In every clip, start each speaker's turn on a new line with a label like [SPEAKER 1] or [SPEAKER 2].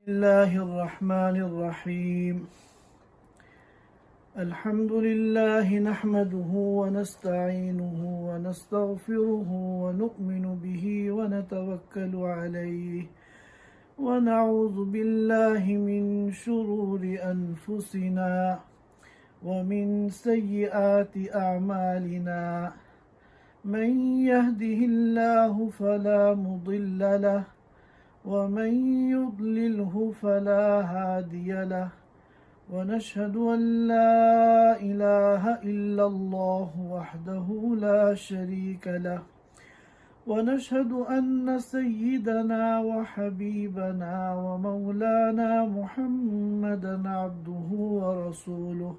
[SPEAKER 1] الله الرحمن الرحيم. الحمد لله نحمده ونستعينه ونستغفره ونؤمن به ونتوكل عليه ونعوذ بالله من شرور أنفسنا ومن سيئات أعمالنا. من يهده الله فلا مضل له ومن يضلله فلا هادي له ونشهد أن لا إله إلا الله وحده لا شريك له ونشهد أن سيدنا وحبيبنا ومولانا محمدا عبده ورسوله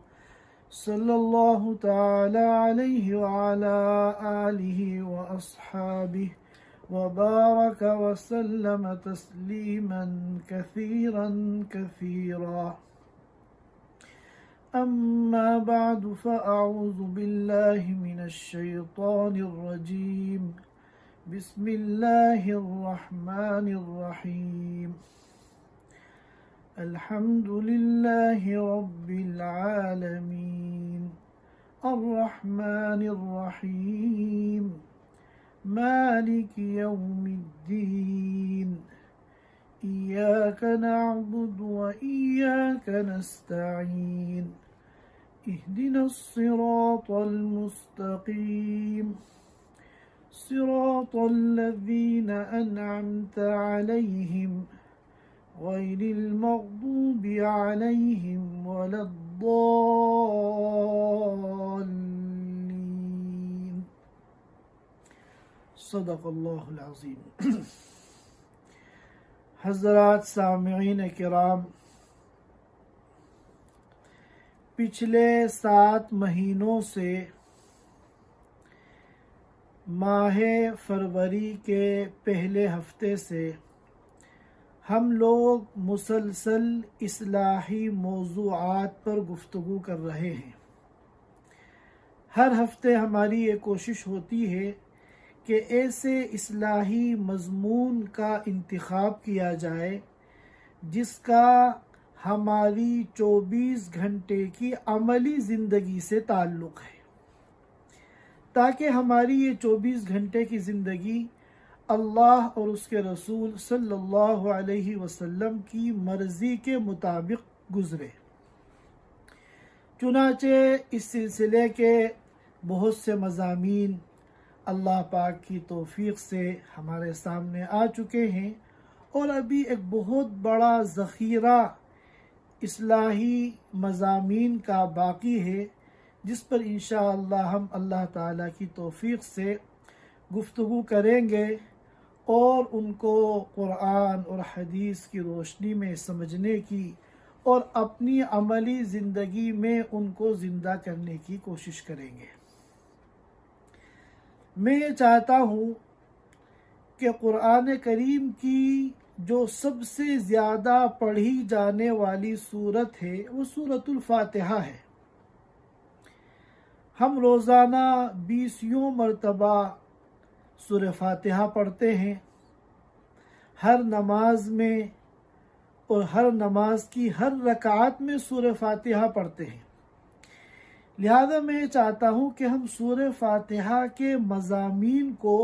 [SPEAKER 1] صلى الله تعالى عليه وعلى آله وأصحابه وبارك وسلم تسليما كثيرا كثيرا. أما بعد فأعوذ بالله من الشيطان الرجيم. بسم الله الرحمن الرحيم. الحمد لله رب العالمين الرحمن الرحيم مالك يوم الدين إياك نعبد وإياك نستعين اهدنا الصراط المستقيم صراط الذين أنعمت عليهم غير المغضوب عليهم ولا الضالين. صدق اللہ العظیم. حضرات سامعین کرام، پچھلے 7 مہینوں سے ماہ فروری کے پہلے ہفتے سے ہم لوگ مسلسل اصلاحی موضوعات پر گفتگو کر رہے ہیں. ہر ہفتے ہماری یہ کوشش ہوتی ہے کہ ایسے اصلاحی مضمون کا انتخاب کیا جائے جس کا ہماری 24 گھنٹے کی عملی زندگی سے تعلق ہے، تاکہ ہماری یہ 24 گھنٹے کی زندگی اللہ اور اس کے رسول صلی اللہ علیہ وسلم کی مرضی کے مطابق گزرے. چنانچہ اس سلسلے کے بہت سے مضامین اللہ پاک کی توفیق سے ہمارے سامنے آ چکے ہیں، اور ابھی ایک بہت بڑا ذخیرہ اصلاحی مضامین کا باقی ہے، جس پر انشاءاللہ ہم اللہ تعالیٰ کی توفیق سے گفتگو کریں گے اور ان کو قرآن اور حدیث کی روشنی میں سمجھنے کی اور اپنی عملی زندگی میں ان کو زندہ کرنے کی کوشش کریں گے. میں یہ چاہتا ہوں کہ قرآن کریم کی جو سب سے زیادہ پڑھی جانے والی سورت ہے وہ سورۃ الفاتحہ ہے. ہم روزانہ 20 مرتبہ سورہ فاتحہ پڑھتے ہیں، ہر نماز میں اور ہر نماز کی ہر رکعت میں سورہ فاتحہ پڑھتے ہیں. لہذا میں چاہتا ہوں کہ ہم سورہ فاتحہ کے مضامین کو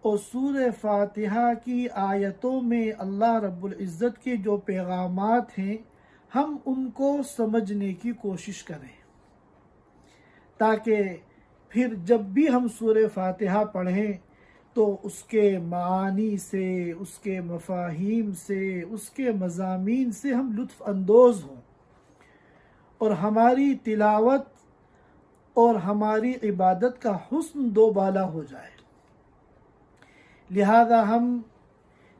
[SPEAKER 1] اور سورہ فاتحہ کی آیتوں میں اللہ رب العزت کے جو پیغامات ہیں ہم ان کو سمجھنے کی کوشش کریں، تاکہ پھر جب بھی ہم سورہ فاتحہ پڑھیں تو اس کے معانی سے، اس کے مفاہیم سے، اس کے مضامین سے ہم لطف اندوز ہوں اور ہماری تلاوت اور ہماری عبادت کا حسن دوبالا ہو جائے. لہذا ہم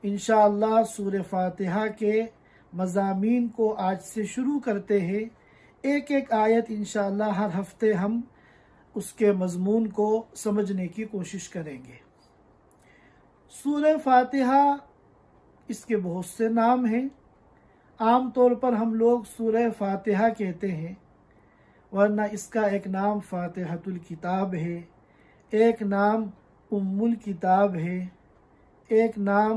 [SPEAKER 1] انشاءاللہ سورہ فاتحہ کے مضامین کو آج سے شروع کرتے ہیں. ایک ایک آیت انشاءاللہ ہر ہفتے ہم اس کے مضمون کو سمجھنے کی کوشش کریں گے. سورہ فاتحہ اس کے بہت سے نام ہیں. عام طور پر ہم لوگ سورہ فاتحہ کہتے ہیں، ورنہ اس کا ایک نام فاتحۃ الکتاب ہے، ایک نام ام الکتاب ہے، ایک نام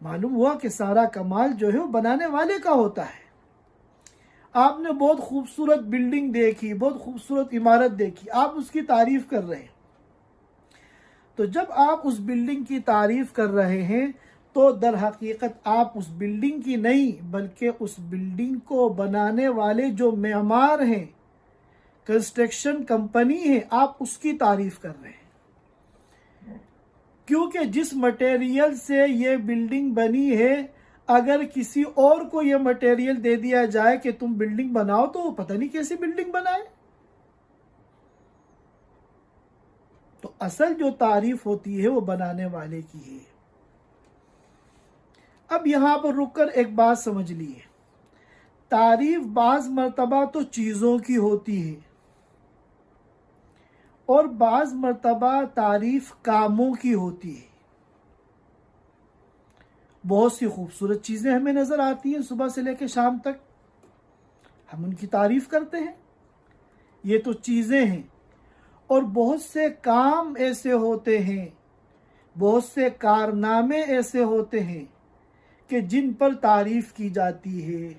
[SPEAKER 1] معلوم ہوا کہ سارا کمال جو ہے وہ بنانے والے کا ہوتا ہے۔ آپ نے بہت خوبصورت بلڈنگ دیکھی، بہت خوبصورت عمارت دیکھی، آپ اس کی تعریف کر رہے ہیں، تو جب آپ اس بلڈنگ کی تعریف کر رہے ہیں تو در حقیقت آپ اس بلڈنگ کی نہیں بلکہ اس بلڈنگ کو بنانے والے جو معمار ہیں، کنسٹرکشن کمپنی ہے، آپ اس کی تعریف کر رہے ہیں، کیونکہ جس مٹیریل سے یہ بلڈنگ بنی ہے اگر کسی اور کو یہ مٹیریل دے دیا جائے کہ تم بلڈنگ بناؤ تو وہ پتہ نہیں کیسی بلڈنگ بنائے۔ تو اصل جو تعریف ہوتی ہے وہ بنانے والے کی ہے۔ اب یہاں پر رک کر ایک بات سمجھ لیے، تعریف بعض مرتبہ تو چیزوں کی ہوتی ہے اور بعض مرتبہ تعریف کاموں کی ہوتی ہے۔ بہت سی خوبصورت چیزیں ہمیں نظر آتی ہیں صبح سے لے کے شام تک، ہم ان کی تعریف کرتے ہیں، یہ تو چیزیں ہیں، اور بہت سے کام ایسے ہوتے ہیں، بہت سے کارنامے ایسے ہوتے ہیں کہ جن پر تعریف کی جاتی ہے،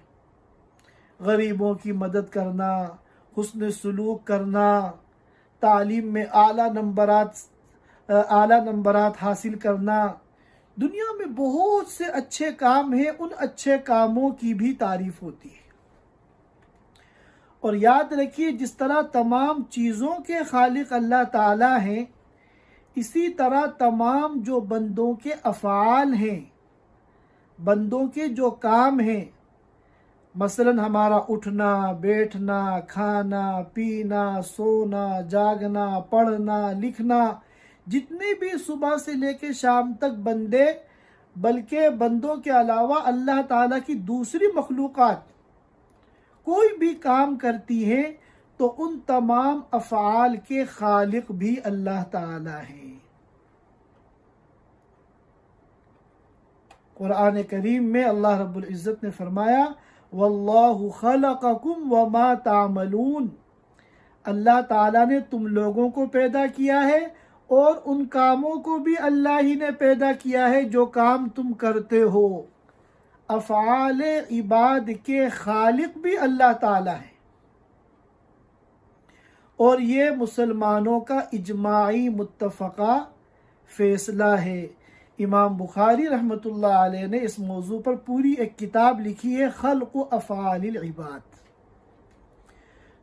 [SPEAKER 1] غریبوں کی مدد کرنا، حسن سلوک کرنا، تعلیم میں اعلیٰ نمبرات حاصل کرنا، دنیا میں بہت سے اچھے کام ہیں، ان اچھے کاموں کی بھی تعریف ہوتی ہے۔ اور یاد رکھیے جس طرح تمام چیزوں کے خالق اللہ تعالیٰ ہیں، اسی طرح تمام جو بندوں کے افعال ہیں، بندوں کے جو کام ہیں، مثلا ہمارا اٹھنا، بیٹھنا، کھانا، پینا، سونا، جاگنا، پڑھنا، لکھنا، جتنے بھی صبح سے لے کے شام تک بندے، بلکہ بندوں کے علاوہ اللہ تعالیٰ کی دوسری مخلوقات کوئی بھی کام کرتی ہیں تو ان تمام افعال کے خالق بھی اللہ تعالیٰ ہیں۔ قرآن کریم میں اللہ رب العزت نے فرمایا وَاللَّهُ خَلَقَكُمْ وَمَا تَعْمَلُونَ، اللہ تعالیٰ نے تم لوگوں کو پیدا کیا ہے اور ان کاموں کو بھی اللہ ہی نے پیدا کیا ہے جو کام تم کرتے ہو۔ افعال عباد کے خالق بھی اللہ تعالیٰ ہے، اور یہ مسلمانوں کا اجماعی متفقہ فیصلہ ہے۔ امام بخاری رحمۃ اللہ علیہ نے اس موضوع پر پوری ایک کتاب لکھی ہے، خلق افعال العباد۔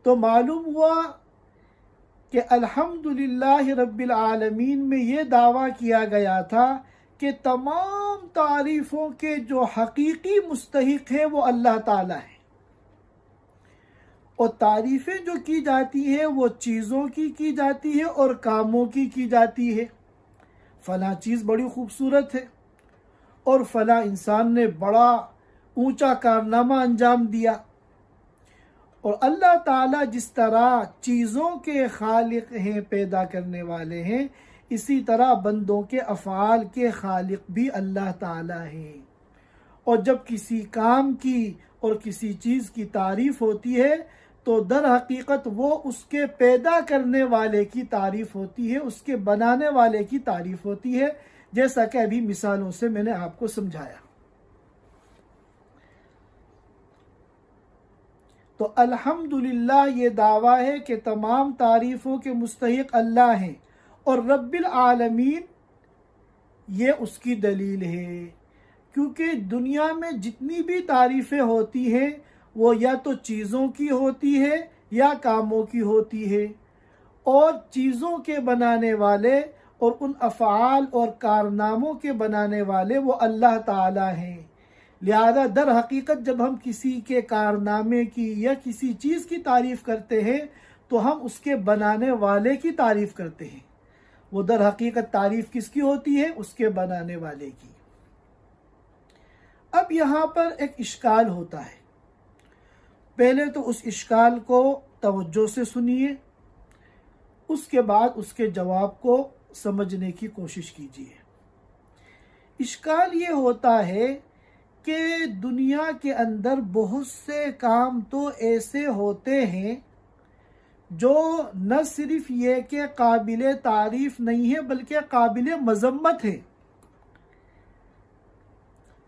[SPEAKER 1] تو معلوم ہوا کہ الحمدللہ رب العالمین میں یہ دعویٰ کیا گیا تھا کہ تمام تعریفوں کے جو حقیقی مستحق ہیں وہ اللہ تعالیٰ ہے، اور تعریفیں جو کی جاتی ہیں وہ چیزوں کی جاتی ہے اور کاموں کی جاتی ہے۔ فلاں چیز بڑی خوبصورت ہے اور فلاں انسان نے بڑا اونچا کارنامہ انجام دیا، اور اللہ تعالیٰ جس طرح چیزوں کے خالق ہیں، پیدا کرنے والے ہیں، اسی طرح بندوں کے افعال کے خالق بھی اللہ تعالیٰ ہیں۔ اور جب کسی کام کی اور کسی چیز کی تعریف ہوتی ہے تو در حقیقت وہ اس کے پیدا کرنے والے کی تعریف ہوتی ہے، اس کے بنانے والے کی تعریف ہوتی ہے، جیسا کہ ابھی مثالوں سے میں نے آپ کو سمجھایا۔ تو الحمدللہ یہ دعویٰ ہے کہ تمام تعریفوں کے مستحق اللہ ہیں، اور رب العالمین یہ اس کی دلیل ہے، کیونکہ دنیا میں جتنی بھی تعریفیں ہوتی ہیں وہ یا تو چیزوں کی ہوتی ہے یا کاموں کی ہوتی ہے، اور چیزوں کے بنانے والے اور ان افعال اور کارناموں کے بنانے والے وہ اللہ تعالیٰ ہیں۔ لہذا در حقیقت جب ہم کسی کے کارنامے کی یا کسی چیز کی تعریف کرتے ہیں تو ہم اس کے بنانے والے کی تعریف کرتے ہیں، وہ در حقیقت تعریف کس کی ہوتی ہے؟ اس کے بنانے والے کی۔ اب یہاں پر ایک اشکال ہوتا ہے، پہلے تو اس اشکال کو توجہ سے سنیے، اس کے بعد اس کے جواب کو سمجھنے کی کوشش کیجیے۔ اشکال یہ ہوتا ہے کہ دنیا کے اندر بہت سے کام تو ایسے ہوتے ہیں جو نہ صرف یہ کہ قابل تعریف نہیں ہے بلکہ قابل مذمت ہے۔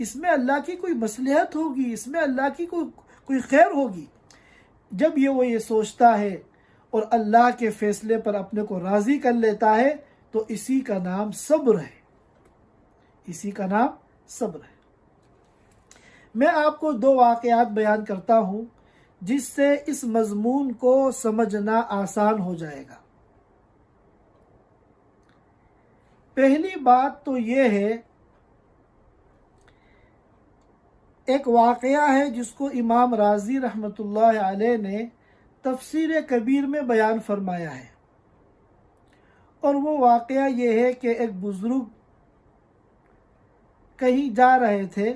[SPEAKER 1] اس میں اللہ کی کوئی مصلحت ہوگی، اس میں اللہ کی کوئی خیر ہوگی۔ جب وہ یہ سوچتا ہے اور اللہ کے فیصلے پر اپنے کو راضی کر لیتا ہے تو اسی کا نام صبر ہے، اسی کا نام صبر ہے۔ میں آپ کو 2 واقعات بیان کرتا ہوں جس سے اس مضمون کو سمجھنا آسان ہو جائے گا۔ پہلی بات تو یہ ہے، ایک واقعہ ہے جس کو امام رازی رحمۃ اللہ علیہ نے تفسیر کبیر میں بیان فرمایا ہے، اور وہ واقعہ یہ ہے کہ ایک بزرگ کہیں جا رہے تھے،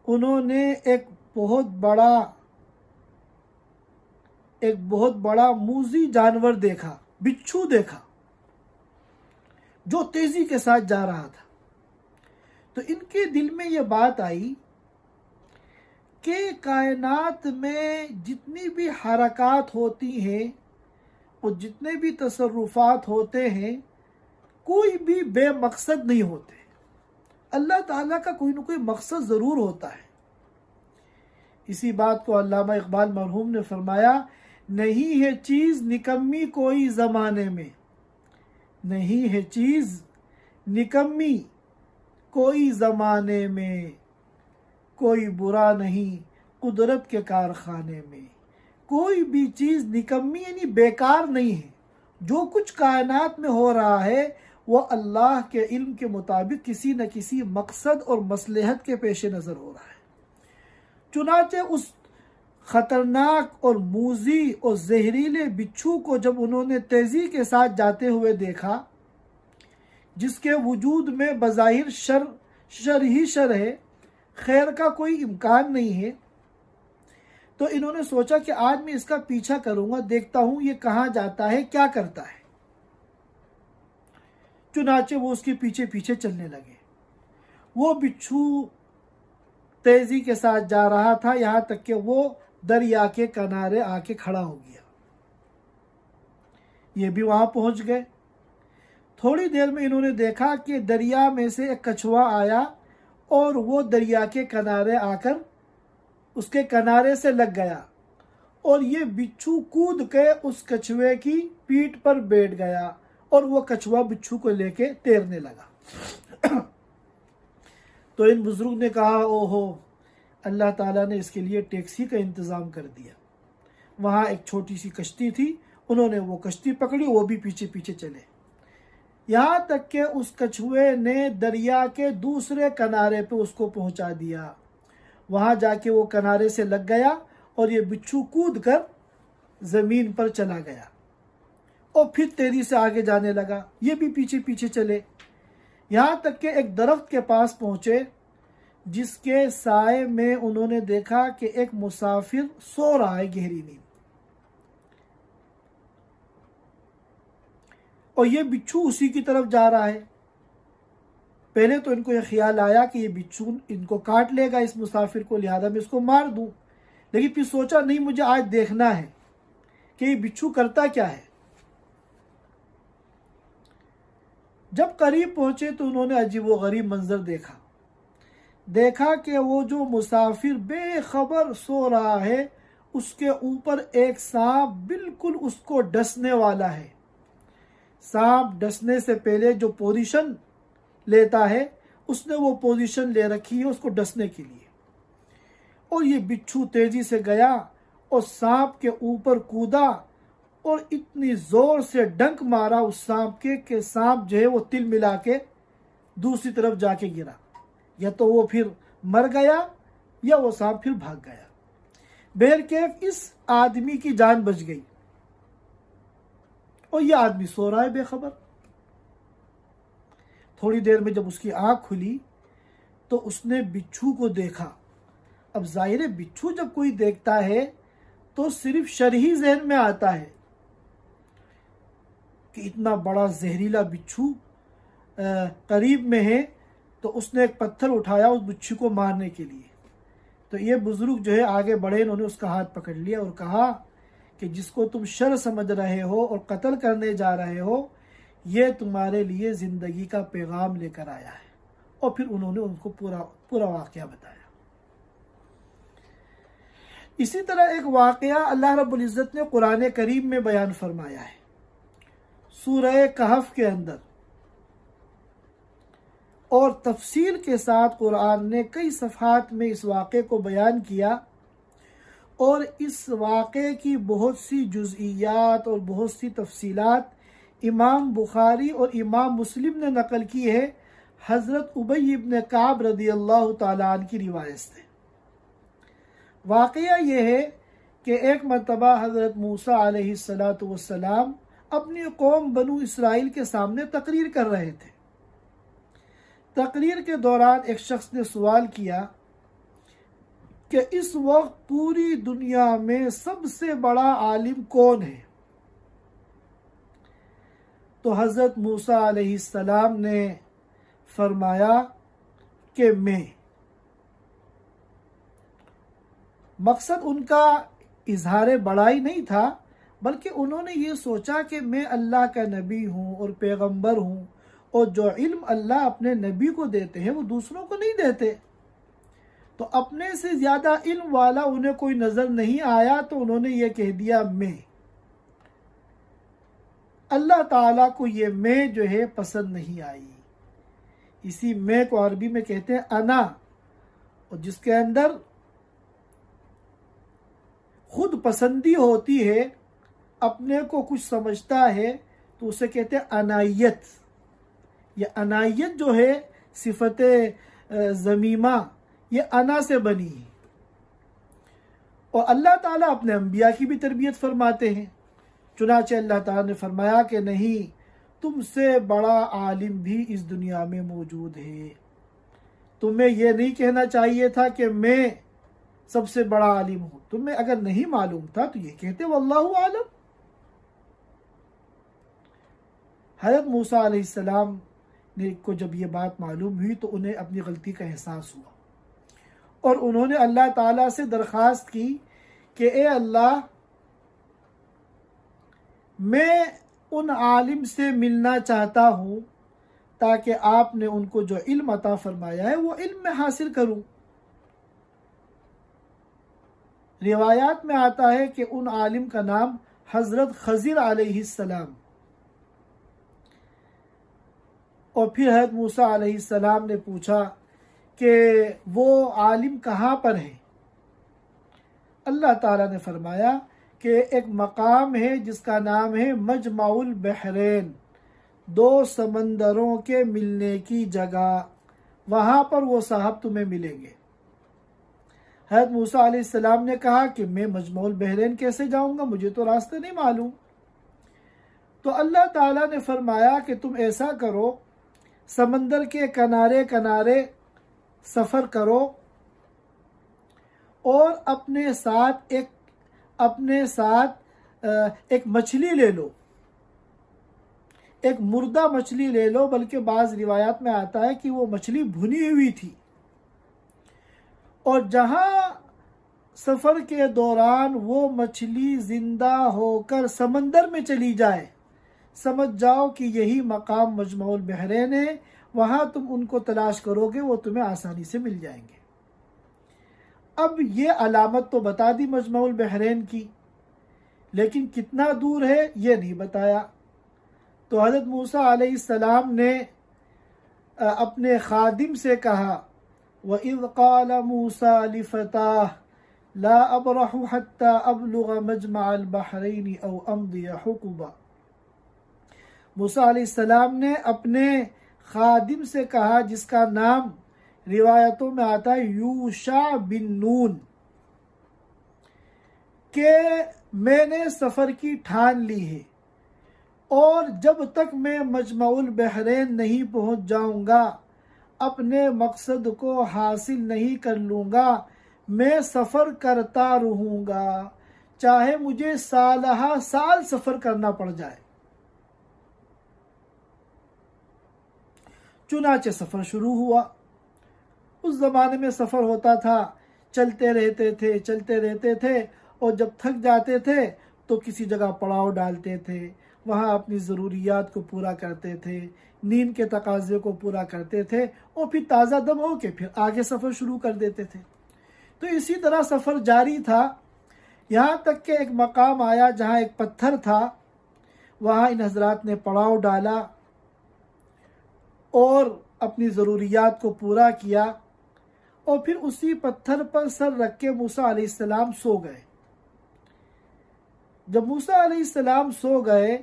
[SPEAKER 1] انہوں نے ایک بہت بڑا موذی جانور دیکھا، بچھو دیکھا جو تیزی کے ساتھ جا رہا تھا۔ تو ان کے دل میں یہ بات آئی کہ کائنات میں جتنی بھی حرکات ہوتی ہیں اور جتنے بھی تصرفات ہوتے ہیں، کوئی بھی بے مقصد نہیں ہوتے۔ اللہ تعالیٰ کا کوئی نہ کوئی مقصد ضرور ہوتا ہے۔ اسی بات کو علامہ اقبال مرحوم نے فرمایا، نہیں ہے چیز نکمی کوئی زمانے میں، نہیں ہے چیز نکمی کوئی زمانے میں، کوئی برا نہیں قدرت کے کارخانے میں۔ کوئی بھی چیز نکمی یعنی بیکار نہیں ہے، جو کچھ کائنات میں ہو رہا ہے وہ اللہ کے علم کے مطابق کسی نہ کسی مقصد اور مصلحت کے پیش نظر ہو رہا ہے۔ چنانچہ اس خطرناک اور موذی اور زہریلے بچھو کو جب انہوں نے تیزی کے ساتھ جاتے ہوئے دیکھا، جس کے وجود میں بظاہر شر ہی شر ہے، خیر کا کوئی امکان نہیں ہے، تو انہوں نے سوچا کہ آج میں اس کا پیچھا کروں گا، دیکھتا ہوں یہ کہاں جاتا ہے، کیا کرتا ہے۔ چنانچہ وہ اس کے پیچھے پیچھے چلنے لگے۔ وہ بچھو تیزی کے ساتھ جا رہا تھا، یہاں تک کہ وہ دریا کے کنارے آ کے کھڑا ہو گیا۔ یہ بھی وہاں پہنچ گئے۔ تھوڑی دیر میں انہوں نے دیکھا کہ دریا میں سے ایک کچھوا آیا اور وہ دریا کے کنارے آ کر اس کے کنارے سے لگ گیا، اور یہ بچھو کود کے اس کچھوے کی پیٹھ پر بیٹھ گیا، اور وہ کچھوا بچھو کو لے کے تیرنے لگا۔ تو ان بزرگ نے کہا، اوہو، اللہ تعالیٰ نے اس کے لیے ٹیکسی کا انتظام کر دیا۔ وہاں ایک چھوٹی سی کشتی تھی، انہوں نے وہ کشتی پکڑی، وہ بھی پیچھے پیچھے چلے، یہاں تک کہ اس کچھوے نے دریا کے دوسرے کنارے پہ اس کو پہنچا دیا۔ وہاں جا کے وہ کنارے سے لگ گیا، اور یہ بچھو کود کر زمین پر چلا گیا، اور پھر تیزی سے آگے جانے لگا، یہ بھی پیچھے پیچھے چلے، یہاں تک کہ ایک درخت کے پاس پہنچے، جس کے سائے میں انہوں نے دیکھا کہ ایک مسافر سو رہا ہے گہری نیند، اور یہ بچھو اسی کی طرف جا رہا ہے۔ پہلے تو ان کو یہ خیال آیا کہ یہ بچھو ان کو کاٹ لے گا، اس مسافر کو، لہذا میں اس کو مار دوں، لیکن پھر سوچا نہیں، مجھے آج دیکھنا ہے کہ یہ بچھو کرتا کیا ہے۔ جب قریب پہنچے تو انہوں نے عجیب و غریب منظر دیکھا کہ وہ جو مسافر بے خبر سو رہا ہے، اس کے اوپر ایک سانپ بالکل اس کو ڈسنے والا ہے۔ سانپ ڈسنے سے پہلے جو پوزیشن لیتا ہے، اس نے وہ پوزیشن لے رکھی ہے اس کو ڈسنے کے لیے، اور یہ بچھو تیزی سے گیا اور سانپ کے اوپر کودا، اور اتنی زور سے ڈنک مارا اس سانپ کے کہ سانپ جو ہے وہ تل ملا کے دوسری طرف جا کے گرا، یا تو وہ پھر مر گیا یا وہ سانپ پھر بھاگ گیا۔ بہرکیف اس آدمی کی جان بچ گئی، اور یہ آدمی سو رہا ہے بے خبر۔ تھوڑی دیر میں جب اس کی آنکھ کھلی تو اس نے بچھو کو دیکھا۔ اب ظاہر ہے بچھو جب کوئی دیکھتا ہے تو صرف شر ہی ذہن میں آتا ہے کہ اتنا بڑا زہریلا بچھو قریب میں ہے، تو اس نے ایک پتھر اٹھایا اس بچھو کو مارنے کے لیے۔ تو یہ بزرگ جو ہے آگے بڑھے، انہوں نے اس کا ہاتھ پکڑ لیا اور کہا کہ جس کو تم شر سمجھ رہے ہو اور قتل کرنے جا رہے ہو، یہ تمہارے لیے زندگی کا پیغام لے کر آیا ہے، اور پھر انہوں نے ان کو پورا واقعہ بتایا۔ اسی طرح ایک واقعہ اللہ رب العزت نے قرآن کریم میں بیان فرمایا ہے، سورہ کہف کے اندر، اور تفصیل کے ساتھ قرآن نے کئی صفحات میں اس واقعے کو بیان کیا، اور اس واقعے کی بہت سی جزئیات اور بہت سی تفصیلات امام بخاری اور امام مسلم نے نقل کی ہے حضرت ابی ابن کعب رضی اللہ تعالیٰ عنہ کی روایت سے۔ واقعہ یہ ہے کہ ایک مرتبہ حضرت موسیٰ علیہ السلام اپنی قوم بنو اسرائیل کے سامنے تقریر کر رہے تھے۔ تقریر کے دوران ایک شخص نے سوال کیا کہ اس وقت پوری دنیا میں سب سے بڑا عالم کون ہے؟ تو حضرت موسیٰ علیہ السلام نے فرمایا کہ میں۔ مقصد ان کا اظہار بڑائی نہیں تھا، بلکہ انہوں نے یہ سوچا کہ میں اللہ کا نبی ہوں اور پیغمبر ہوں، اور جو علم اللہ اپنے نبی کو دیتے ہیں وہ دوسروں کو نہیں دیتے، تو اپنے سے زیادہ علم والا انہیں کوئی نظر نہیں آیا، تو انہوں نے یہ کہہ دیا میں۔ اللہ تعالیٰ کو یہ میں جو ہے پسند نہیں آئی۔ اسی میں کو عربی میں کہتے ہیں انا، اور جس کے اندر خود پسندی ہوتی ہے، اپنے کو کچھ سمجھتا ہے، تو اسے کہتے ہیں انائیت۔ یہ انائیت جو ہے صفت ذمیمہ، یہ انا سے بنی ہے، اور اللہ تعالیٰ اپنے انبیاء کی بھی تربیت فرماتے ہیں۔ چنانچہ اللہ تعالیٰ نے فرمایا کہ نہیں، تم سے بڑا عالم بھی اس دنیا میں موجود ہے، تمہیں یہ نہیں کہنا چاہیے تھا کہ میں سب سے بڑا عالم ہوں، تمہیں اگر نہیں معلوم تھا تو یہ کہتے واللہ عالم۔ حضرت موسیٰ علیہ السلام کو جب یہ بات معلوم ہوئی تو انہیں اپنی غلطی کا احساس ہوا، اور انہوں نے اللہ تعالیٰ سے درخواست کی کہ اے اللہ، میں ان عالم سے ملنا چاہتا ہوں تاکہ آپ نے ان کو جو علم عطا فرمایا ہے وہ علم میں حاصل کروں۔ روایات میں آتا ہے کہ ان عالم کا نام حضرت خضر علیہ السلام، اور پھر حضرت موسیٰ علیہ السلام نے پوچھا کہ وہ عالم کہاں پر ہے؟ اللہ تعالیٰ نے فرمایا کہ ایک مقام ہے جس کا نام ہے مجمع البحرین، دو سمندروں کے ملنے کی جگہ، وہاں پر وہ صاحب تمہیں ملیں گے۔ حضرت موسیٰ علیہ السلام نے کہا کہ میں مجمع البحرین کیسے جاؤں گا، مجھے تو راستے نہیں معلوم۔ تو اللہ تعالیٰ نے فرمایا کہ تم ایسا کرو، سمندر کے کنارے کنارے سفر کرو، اور اپنے ساتھ ایک مچھلی لے لو، ایک مردہ مچھلی لے لو، بلکہ بعض روایات میں آتا ہے کہ وہ مچھلی بھنی ہوئی تھی، اور جہاں سفر کے دوران وہ مچھلی زندہ ہو کر سمندر میں چلی جائے، سمجھ جاؤ کہ یہی مقام مجمع البحرین ہے، وہاں تم ان کو تلاش کرو گے، وہ تمہیں آسانی سے مل جائیں گے۔ اب یہ علامت تو بتا دی مجمع البحرین کی، لیکن کتنا دور ہے یہ نہیں بتایا۔ تو حضرت موسیٰ علیہ السلام نے اپنے خادم سے کہا، وَإِذْ قَالَ مُوسَىٰ لِفَتَاهُ لَا أَبْرَحُ حَتَّى أَبْلُغَ مَجْمَعَ الْبَحْرَيْنِ أَوْ أَمْضِيَ حُقُبًا۔ موسیٰ علیہ السلام نے اپنے خادم سے کہا، جس کا نام روایتوں میں آتا ہے یوشع بن نون، کہ میں نے سفر کی ٹھان لی ہے، اور جب تک میں مجمع البحرین نہیں پہنچ جاؤں گا، اپنے مقصد کو حاصل نہیں کر لوں گا، میں سفر کرتا رہوں گا، چاہے مجھے سالہ سال سفر کرنا پڑ جائے۔ چنانچہ سفر شروع ہوا۔ اس زمانے میں سفر ہوتا تھا، چلتے رہتے تھے، اور جب تھک جاتے تھے تو کسی جگہ پڑاؤ ڈالتے تھے، وہاں اپنی ضروریات کو پورا کرتے تھے، نیند کے تقاضے کو پورا کرتے تھے، اور پھر تازہ دم ہو کے پھر آگے سفر شروع کر دیتے تھے۔ تو اسی طرح سفر جاری تھا، یہاں تک کہ ایک مقام آیا جہاں ایک پتھر تھا، وہاں ان حضرات نے پڑاؤ ڈالا اور اپنی ضروریات کو پورا کیا، اور پھر اسی پتھر پر سر رکھ کے موسیٰ علیہ السلام سو گئے۔ جب موسیٰ علیہ السلام سو گئے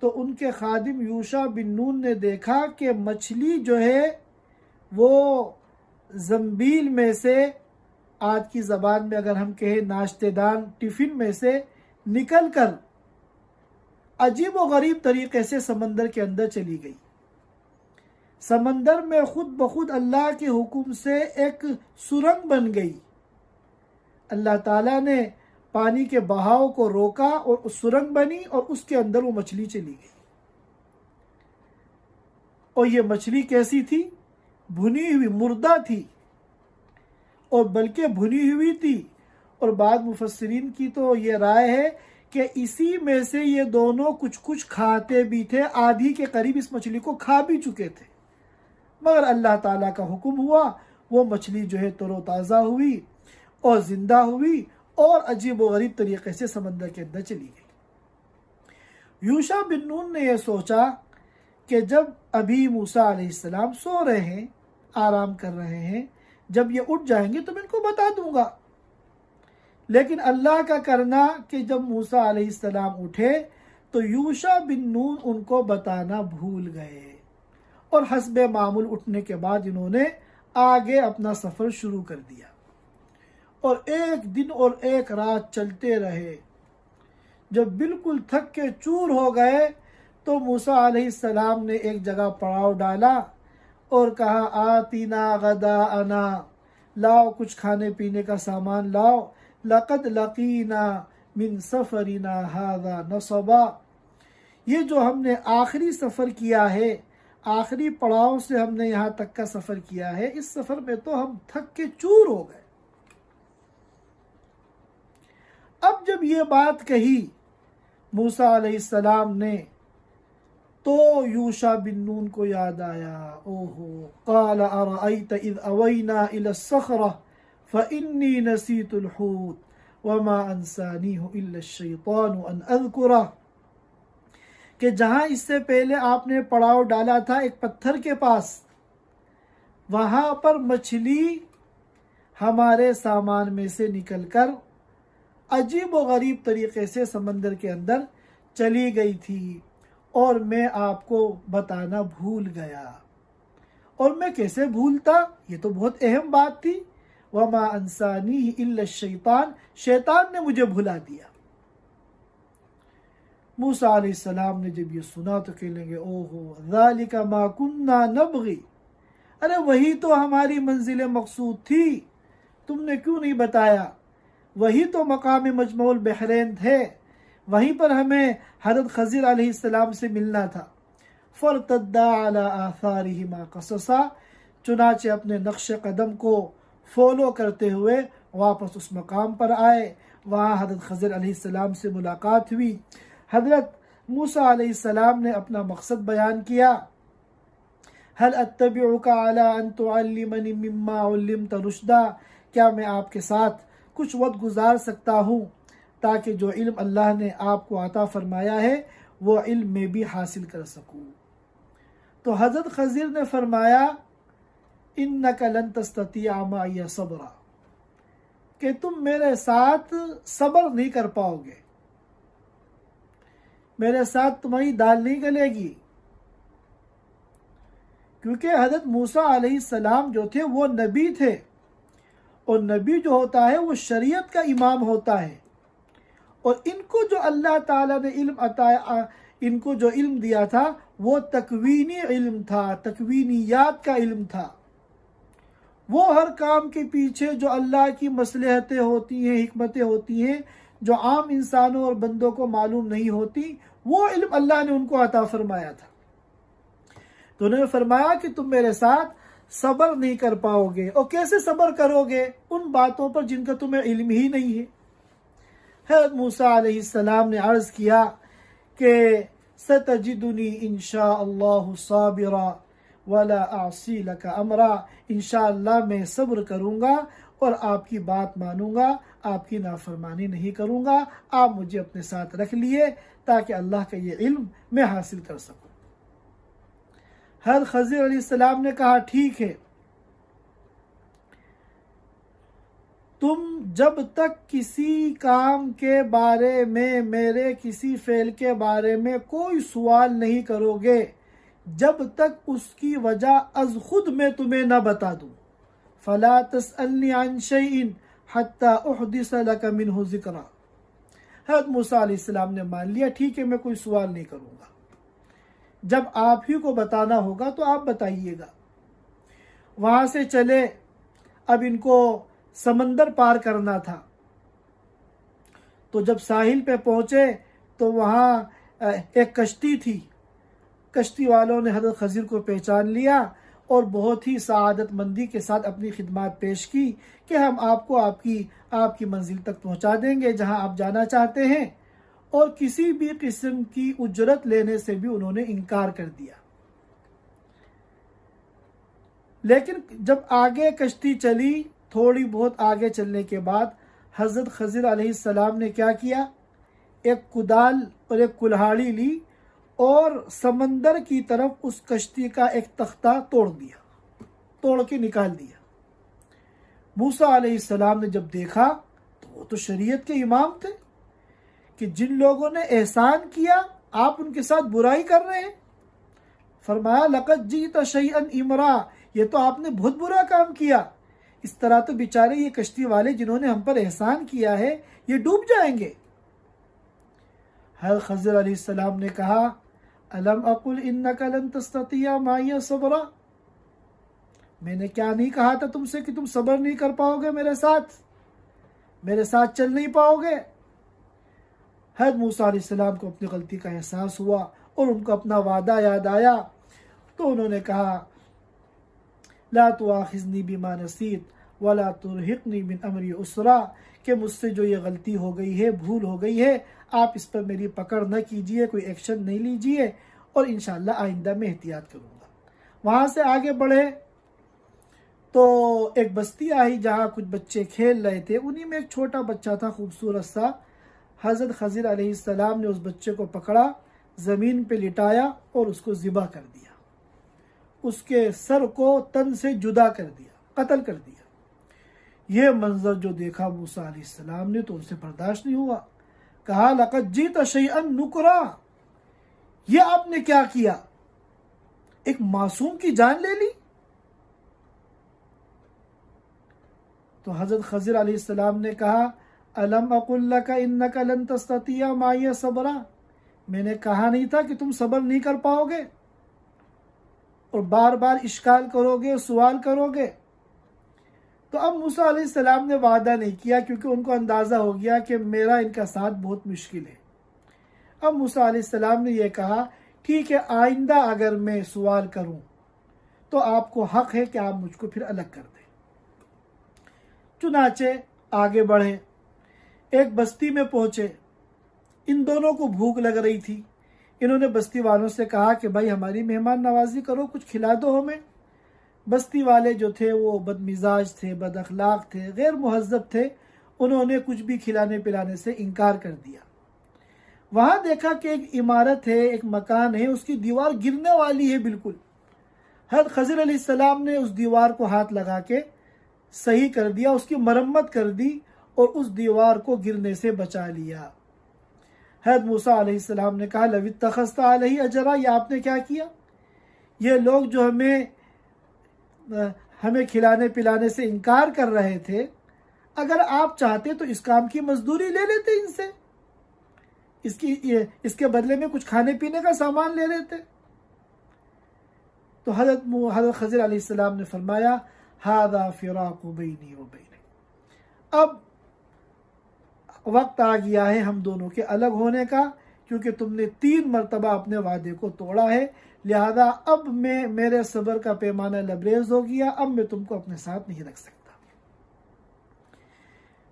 [SPEAKER 1] تو ان کے خادم یوشع بن نون نے دیکھا کہ مچھلی جو ہے وہ زنبیل میں سے، آج کی زبان میں اگر ہم کہیں ناشتے دان ٹفن میں سے نکل کر عجیب و غریب طریقے سے سمندر کے اندر چلی گئی۔ سمندر میں خود بخود اللہ کے حکم سے ایک سرنگ بن گئی۔ اللہ تعالیٰ نے پانی کے بہاؤ کو روکا اور سرنگ بنی، اور اس کے اندر وہ مچھلی چلی گئی۔ اور یہ مچھلی کیسی تھی؟ بھنی ہوئی، مردہ تھی، اور بلکہ بھنی ہوئی تھی۔ اور بعض مفسرین کی تو یہ رائے ہے کہ اسی میں سے یہ دونوں کچھ کھاتے بھی تھے، آدھی کے قریب اس مچھلی کو کھا بھی چکے تھے، مگر اللہ تعالیٰ کا حکم ہوا، وہ مچھلی جو ہے تر و تازہ ہوئی اور زندہ ہوئی، اور عجیب و غریب طریقے سے سمندر کے اندر چلی گئی۔ یوشع بن نون نے یہ سوچا کہ جب ابھی موسیٰ علیہ السلام سو رہے ہیں، آرام کر رہے ہیں، جب یہ اٹھ جائیں گے تو میں ان کو بتا دوں گا۔ لیکن اللہ کا کرنا کہ جب موسیٰ علیہ السلام اٹھے تو یوشع بن نون ان کو بتانا بھول گئے، اور حسب معمول اٹھنے کے بعد انہوں نے آگے اپنا سفر شروع کر دیا، اور ایک دن اور ایک رات چلتے رہے۔ جب بالکل تھک کے چور ہو گئے تو موسیٰ علیہ السلام نے ایک جگہ پڑاؤ ڈالا اور کہا آتینا غداءنا، لاؤ کچھ کھانے پینے کا سامان لاؤ، لقد لقینا من سفرنا ھذا نصبا، یہ جو ہم نے آخری سفر کیا ہے، آخری پڑاؤ سے ہم نے یہاں تک کا سفر کیا ہے، اس سفر میں تو ہم تھک کے چور ہو گئے۔ اب جب یہ بات کہی موسیٰ علیہ السلام نے تو یوشع بن نون کو یاد آیا، اوہو، قال ارأیت اذ اوینا الى الصخرة فإنی نسیت الحوت وما انسانیہ الا الشیطان ان اذکرہ، کہ جہاں اس سے پہلے آپ نے پڑاؤ ڈالا تھا ایک پتھر کے پاس، وہاں پر مچھلی ہمارے سامان میں سے نکل کر عجیب و غریب طریقے سے سمندر کے اندر چلی گئی تھی، اور میں آپ کو بتانا بھول گیا۔ اور میں کیسے بھولتا؟ یہ تو بہت اہم بات تھی۔ وَمَا أَنسَانِيهِ إِلَّا الشَّيْطَانِ، شیطان نے مجھے بھلا دیا۔ موسیٰ علیہ السلام نے جب یہ سنا تو کہنے لگے اوہو ذَلِكَ مَا كُنَّا نَبْغِي، ارے وہی تو ہماری منزل مقصود تھی، تم نے کیوں نہیں بتایا؟ وہی تو مقام مجمع البحرین تھے، وہیں پر ہمیں حضرت خضر علیہ السلام سے ملنا تھا۔ فَارْتَدَّا عَلَىٰ آثَارِهِمَا قَصَصًا، چنانچہ اپنے نقش قدم کو فالو کرتے ہوئے واپس اس مقام پر آئے، وہاں حضرت خضر علیہ السلام سے ملاقات ہوئی۔ حضرت موسیٰ علیہ السلام نے اپنا مقصد بیان کیا، هَلْ أَتَّبِعُكَ عَلَىٰ أَن تُعَلِّمَنِ مِمَّا عُلِّمْتَ رُشْدًا، کیا میں آپ کے ساتھ کچھ وقت گزار سکتا ہوں تاکہ جو علم اللہ نے آپ کو عطا فرمایا ہے وہ علم میں بھی حاصل کر سکوں۔ تو حضرت خضر نے فرمایا اِنَّكَ لَن تَسْتَطِيعَ مَعِيَ صَبْرًا، کہ تم میرے ساتھ صبر نہیں کر پاؤ گے، میرے ساتھ تمہاری دال نہیں گلے گی، کیونکہ حضرت موسیٰ علیہ السلام جو تھے وہ نبی تھے، اور نبی جو ہوتا ہے وہ شریعت کا امام ہوتا ہے، اور ان کو جو اللہ تعالیٰ نے ان کو جو علم دیا تھا وہ تکوینی علم تھا، تکوینیات کا علم تھا۔ وہ ہر کام کے پیچھے جو اللہ کی مصلحتیں ہوتی ہیں، حکمتیں ہوتی ہیں، جو عام انسانوں اور بندوں کو معلوم نہیں ہوتی، وہ علم اللہ نے ان کو عطا فرمایا تھا۔ تو انہوں نے فرمایا کہ تم میرے ساتھ صبر نہیں کر پاؤ گے، اور کیسے صبر کرو گے ان باتوں پر جن کا تمہیں علم ہی نہیں ہے۔ حضرت موسیٰ علیہ السلام نے عرض کیا کہ ستجدنی انشاء اللہ صابرا ولا اعصی لک امرا، انشاءاللہ میں صبر کروں گا اور آپ کی بات مانوں گا، آپ کی نافرمانی نہیں کروں گا، آپ مجھے اپنے ساتھ رکھ لیے تاکہ اللہ کا یہ علم میں حاصل کر سکوں۔ حضرت خضر علیہ السلام نے کہا ٹھیک ہے، تم جب تک کسی کام کے بارے میں، میرے کسی فعل کے بارے میں کوئی سوال نہیں کرو گے جب تک اس کی وجہ از خود میں تمہیں نہ بتا دوں، فلا تسألنی عن شیء حتی احدث لک منہ ذکرا۔ حضرت موسیٰ علیہ السلام نے مان لیا، ٹھیک ہے میں کوئی سوال نہیں کروں گا، جب آپ ہی کو بتانا ہوگا تو آپ بتائیے گا۔ وہاں سے چلے، اب ان کو سمندر پار کرنا تھا، تو جب ساحل پہ پہنچے تو وہاں ایک کشتی تھی، کشتی والوں نے حضرت خضر کو پہچان لیا اور بہت ہی سعادت مندی کے ساتھ اپنی خدمات پیش کی کہ ہم آپ کو آپ کی منزل تک پہنچا دیں گے جہاں آپ جانا چاہتے ہیں، اور کسی بھی قسم کی اجرت لینے سے بھی انہوں نے انکار کر دیا۔ لیکن جب آگے کشتی چلی، تھوڑی بہت آگے چلنے کے بعد حضرت خضر علیہ السلام نے کیا کیا، ایک کدال اور ایک کلہاڑی لی اور سمندر کی طرف اس کشتی کا ایک تختہ توڑ کے نکال دیا۔ موسیٰ علیہ السلام نے جب دیکھا تو وہ تو شریعت کے امام تھے کہ جن لوگوں نے احسان کیا آپ ان کے ساتھ برائی کر رہے ہیں۔ فرمایا لقد جئت شیئا امرا، یہ تو آپ نے بہت برا کام کیا، اس طرح تو بیچارے یہ کشتی والے جنہوں نے ہم پر احسان کیا ہے یہ ڈوب جائیں گے۔ حضرت خضر علیہ السلام نے کہا الم اقل انک لن تستطیع معی صبرا، میں نے کیا نہیں کہا تھا تم سے کہ تم صبر نہیں کر پاؤ گے، میرے ساتھ چل نہیں پاؤ گے۔ حضرت موسیٰ علیہ السلام کو اپنی غلطی کا احساس ہوا اور ان کو اپنا وعدہ یاد آیا، تو انہوں نے کہا لا تؤاخذنی بما نسیت ولا ترہقنی من امری عسرا، کہ مجھ سے جو یہ غلطی ہو گئی ہے، بھول ہو گئی ہے، آپ اس پر میری پکڑ نہ کیجئے، کوئی ایکشن نہیں لیجئے، اور انشاءاللہ آئندہ میں احتیاط کروں گا۔ وہاں سے آگے بڑھے تو ایک بستی آئی جہاں کچھ بچے کھیل رہے تھے، انہی میں ایک چھوٹا بچہ تھا خوبصورت سا۔ حضرت خضر علیہ السلام نے اس بچے کو پکڑا، زمین پہ لٹایا اور اس کو ذبح کر دیا، اس کے سر کو تن سے جدا کر دیا، قتل کر دیا۔ یہ منظر جو دیکھا موسیٰ علیہ السلام نے تو ان سے برداشت نہیں ہوا، کہا لقد جئت شیئا نکرا، یہ آپ نے کیا کیا، ایک معصوم کی جان لے لی۔ تو حضرت خضر علیہ السلام نے کہا الم اقل لک انک لن تستطیع معی صبرا، میں نے کہا نہیں تھا کہ تم صبر نہیں کر پاؤ گے اور بار بار اشکال کرو گے، سوال کرو گے۔ تو اب موسیٰ علیہ السلام نے وعدہ نہیں کیا کیونکہ ان کو اندازہ ہو گیا کہ میرا ان کا ساتھ بہت مشکل ہے۔ اب موسیٰ علیہ السلام نے یہ کہا ٹھیک ہے آئندہ اگر میں سوال کروں تو آپ کو حق ہے کہ آپ مجھ کو پھر الگ کر دیں۔ چنانچہ آگے بڑھے، ایک بستی میں پہنچے، ان دونوں کو بھوک لگ رہی تھی، انہوں نے بستی والوں سے کہا کہ بھائی ہماری مہمان نوازی کرو، کچھ کھلا دو ہمیں۔ بستی والے جو تھے وہ بد مزاج تھے، بد اخلاق تھے، غیر مہذب تھے، انہوں نے کچھ بھی کھلانے پلانے سے انکار کر دیا۔ وہاں دیکھا کہ ایک عمارت ہے، ایک مکان ہے، اس کی دیوار گرنے والی ہے بالکل۔ حضرت خضر علیہ السلام نے اس دیوار کو ہاتھ لگا کے صحیح کر دیا، اس کی مرمت کر دی اور اس دیوار کو گرنے سے بچا لیا۔ حضرت موسیٰ علیہ السلام نے کہا لو اتخذت علیہ اجرا، یہ آپ نے کیا کیا، یہ لوگ جو ہمیں کھلانے پلانے سے انکار کر رہے تھے، اگر آپ چاہتے تو اس کام کی مزدوری لے لیتے ان سے، اس کے بدلے میں کچھ کھانے پینے کا سامان لے لیتے۔ تو حضرت خضر علیہ السلام نے فرمایا ھذا فراق بینی و بینک، اب وقت آ گیا ہے ہم دونوں کے الگ ہونے کا، کیونکہ تم نے 3 مرتبہ اپنے وعدے کو توڑا ہے، لہذا اب میرے صبر کا پیمانہ لبریز ہو گیا، اب میں تم کو اپنے ساتھ نہیں رکھ سکتا۔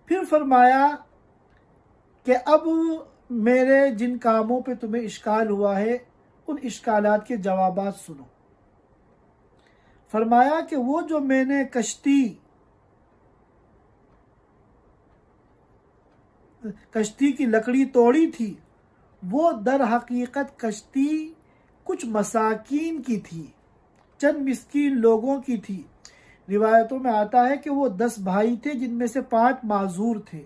[SPEAKER 1] پھر فرمایا کہ اب میرے جن کاموں پہ تمہیں اشکال ہوا ہے ان اشکالات کے جوابات سنو۔ فرمایا کہ وہ جو میں نے کشتی کی لکڑی توڑی تھی وہ در حقیقت کشتی کچھ مساکین کی تھی، چند مسکین لوگوں کی تھی۔ روایتوں میں آتا ہے کہ وہ 10 بھائی تھے جن میں سے 5 معذور تھے،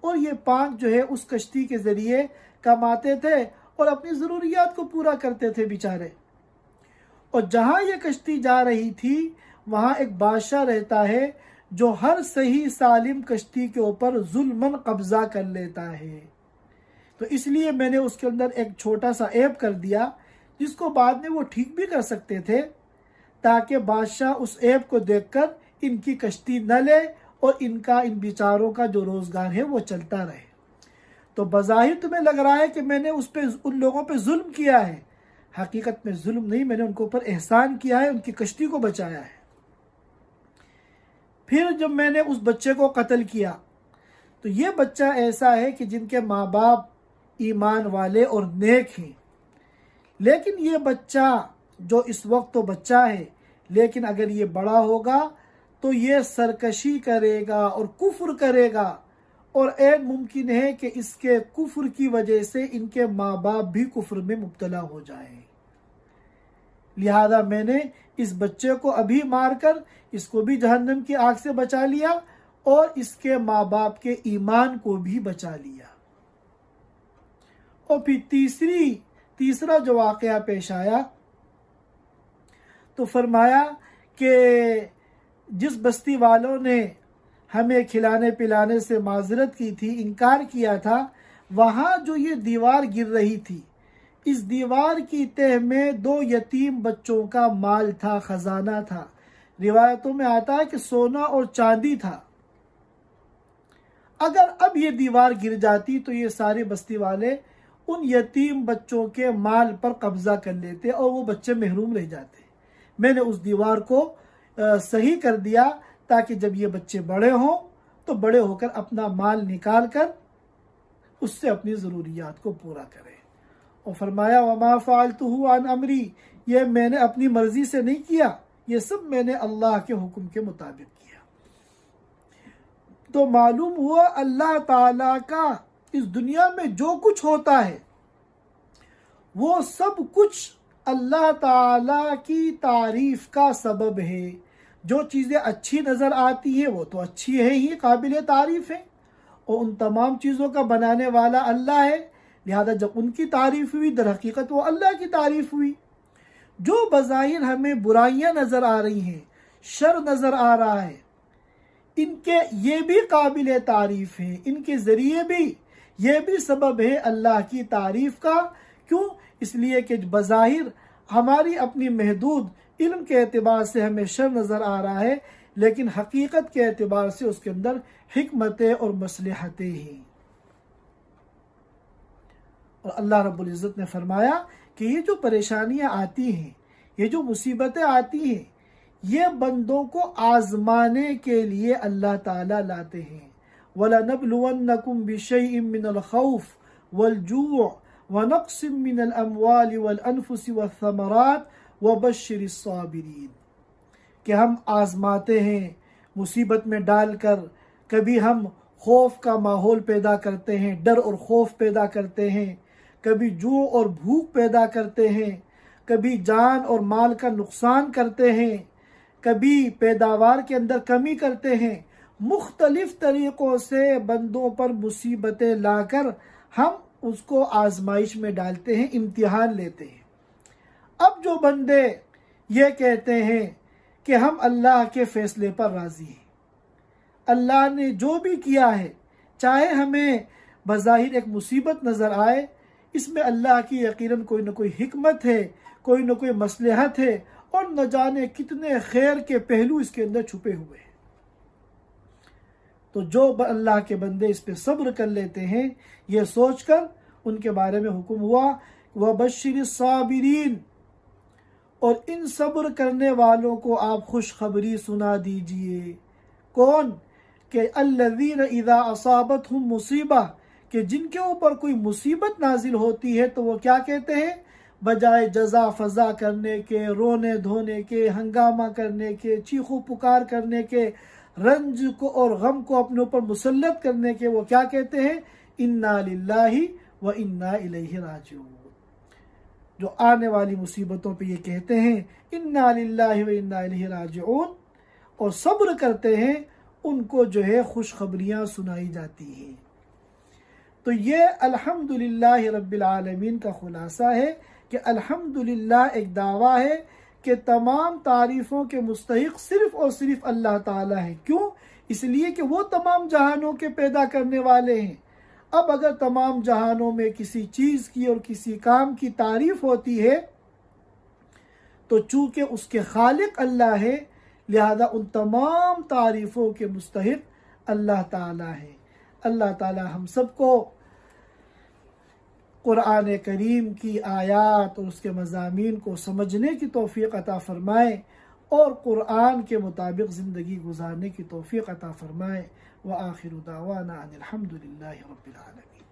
[SPEAKER 1] اور یہ 5 جو ہے اس کشتی کے ذریعے کماتے تھے اور اپنی ضروریات کو پورا کرتے تھے بیچارے۔ اور جہاں یہ کشتی جا رہی تھی وہاں ایک بادشاہ رہتا ہے جو ہر صحیح سالم کشتی کے اوپر ظلماً قبضہ کر لیتا ہے، تو اس لیے میں نے اس کے اندر ایک چھوٹا سا عیب کر دیا جس کو بعد میں وہ ٹھیک بھی کر سکتے تھے، تاکہ بادشاہ اس عیب کو دیکھ کر ان کی کشتی نہ لے اور ان بیچاروں کا جو روزگار ہے وہ چلتا رہے۔ تو بظاہر تمہیں لگ رہا ہے کہ میں نے ان لوگوں پہ ظلم کیا ہے، حقیقت میں ظلم نہیں، میں نے ان کے اوپر احسان کیا ہے، ان کی کشتی کو بچایا ہے۔ پھر جب میں نے اس بچے کو قتل کیا تو یہ بچہ ایسا ہے کہ جن کے ماں باپ ایمان والے اور نیک ہیں، لیکن یہ بچہ جو اس وقت تو بچہ ہے، لیکن اگر یہ بڑا ہوگا تو یہ سرکشی کرے گا اور کفر کرے گا، اور عین ممکن ہے کہ اس کے کفر کی وجہ سے ان کے ماں باپ بھی کفر میں مبتلا ہو جائیں۔ لہذا میں نے اس بچے کو ابھی مار کر اس کو بھی جہنم کی آگ سے بچا لیا اور اس کے ماں باپ کے ایمان کو بھی بچا لیا۔ اور پھر تیسرا جو واقعہ پیش آیا تو فرمایا کہ جس بستی والوں نے ہمیں کھلانے پلانے سے معذرت کی تھی، انکار کیا تھا، وہاں جو یہ دیوار گر رہی تھی، اس دیوار کی تہ میں 2 یتیم بچوں کا مال تھا، خزانہ تھا۔ روایتوں میں آتا ہے کہ سونا اور چاندی تھا۔ اگر اب یہ دیوار گر جاتی تو یہ سارے بستی والے ان یتیم بچوں کے مال پر قبضہ کر لیتے اور وہ بچے محروم رہ جاتے۔ میں نے اس دیوار کو صحیح کر دیا تاکہ جب یہ بچے بڑے ہوں تو بڑے ہو کر اپنا مال نکال کر اس سے اپنی ضروریات کو پورا کریں۔ اور فرمایا وما فعلتہ عن امری، یہ میں نے اپنی مرضی سے نہیں کیا، یہ سب میں نے اللہ کے حکم کے مطابق کیا۔ تو معلوم ہوا اللہ تعالیٰ کا اس دنیا میں جو کچھ ہوتا ہے وہ سب کچھ اللہ تعالیٰ کی تعریف کا سبب ہے۔ جو چیزیں اچھی نظر آتی ہیں وہ تو اچھی ہے ہی، قابل تعریف ہے، اور ان تمام چیزوں کا بنانے والا اللہ ہے، لہذا جب ان کی تعریف ہوئی در حقیقت وہ اللہ کی تعریف ہوئی۔ جو بظاہر ہمیں برائیاں نظر آ رہی ہیں، شر نظر آ رہا ہے، ان کے یہ بھی قابل تعریف ہیں، ان کے ذریعے بھی یہ بھی سبب ہے اللہ کی تعریف کا۔ کیوں؟ اس لیے کہ بظاہر ہماری اپنی محدود علم کے اعتبار سے ہمیں شر نظر آ رہا ہے، لیکن حقیقت کے اعتبار سے اس کے اندر حکمتیں اور مصلحتیں ہیں۔ اور اللہ رب العزت نے فرمایا کہ یہ جو پریشانیاں آتی ہیں، یہ جو مصیبتیں آتی ہیں، یہ بندوں کو آزمانے کے لیے اللہ تعالیٰ لاتے ہیں۔ وَلَنَبْلُوَنَّكُمْ بِشَيْءٍ مِّنَ الْخَوْفِ وَالْجُوعِ وَنَقْصٍ مِّنَ الْأَمْوَالِ وَالْأَنفُسِ وَالثَّمَرَاتِ وَبَشِّرِ الصَّابِرِينَ، کہ ہم آزماتے ہیں مصیبت میں ڈال کر، کبھی ہم خوف کا ماحول پیدا کرتے ہیں، ڈر اور خوف پیدا کرتے ہیں، کبھی جوع اور بھوک پیدا کرتے ہیں، کبھی جان اور مال کا نقصان کرتے ہیں، کبھی پیداوار کے اندر کمی کرتے ہیں۔ مختلف طریقوں سے بندوں پر مصیبتیں لا کر ہم اس کو آزمائش میں ڈالتے ہیں، امتحان لیتے ہیں۔ اب جو بندے یہ کہتے ہیں کہ ہم اللہ کے فیصلے پر راضی ہیں، اللہ نے جو بھی کیا ہے، چاہے ہمیں بظاہر ایک مصیبت نظر آئے، اس میں اللہ کی یقیناً کوئی نہ کوئی حکمت ہے، کوئی نہ کوئی مصلحت ہے، اور نہ جانے کتنے خیر کے پہلو اس کے اندر چھپے ہوئے ہیں۔ تو جو اللہ کے بندے اس پہ صبر کر لیتے ہیں، یہ سوچ کر ان کے بارے میں حکم ہوا وَبَشِّرِ الصَّابِرِينَ، اور ان صبر کرنے والوں کو آپ خوشخبری سنا دیجئے۔ کون؟ کہ الذین اذا اصابتہم مصیبہ، کہ جن کے اوپر کوئی مصیبت نازل ہوتی ہے تو وہ کیا کہتے ہیں؟ بجائے جزا فضا کرنے کے، رونے دھونے کے، ہنگامہ کرنے کے، چیخو پکار کرنے کے، رنج کو اور غم کو اپنے اوپر مسلط کرنے کے، وہ کیا کہتے ہیں؟ انا للہ و انا الیہ راجعون۔ جو آنے والی مصیبتوں پہ یہ کہتے ہیں انا للہ و انا الیہ راجعون، اور صبر کرتے ہیں، ان کو جو ہے خوشخبریاں سنائی جاتی ہیں۔ تو یہ الحمدللہ رب العالمین کا خلاصہ ہے کہ الحمدللہ ایک دعویٰ ہے کہ تمام تعریفوں کے مستحق صرف اور صرف اللہ تعالیٰ ہے۔ کیوں؟ اس لیے کہ وہ تمام جہانوں کے پیدا کرنے والے ہیں۔ اب اگر تمام جہانوں میں کسی چیز کی اور کسی کام کی تعریف ہوتی ہے تو چونکہ اس کے خالق اللہ ہے، لہذا ان تمام تعریفوں کے مستحق اللہ تعالیٰ ہے۔ اللہ تعالیٰ ہم سب کو قرآن کریم کی آیات اور اس کے مضامین کو سمجھنے کی توفیق عطا فرمائے اور قرآن کے مطابق زندگی گزارنے کی توفیق عطا فرمائے۔ وآخر دعوانا ان الحمد للہ رب العالمین۔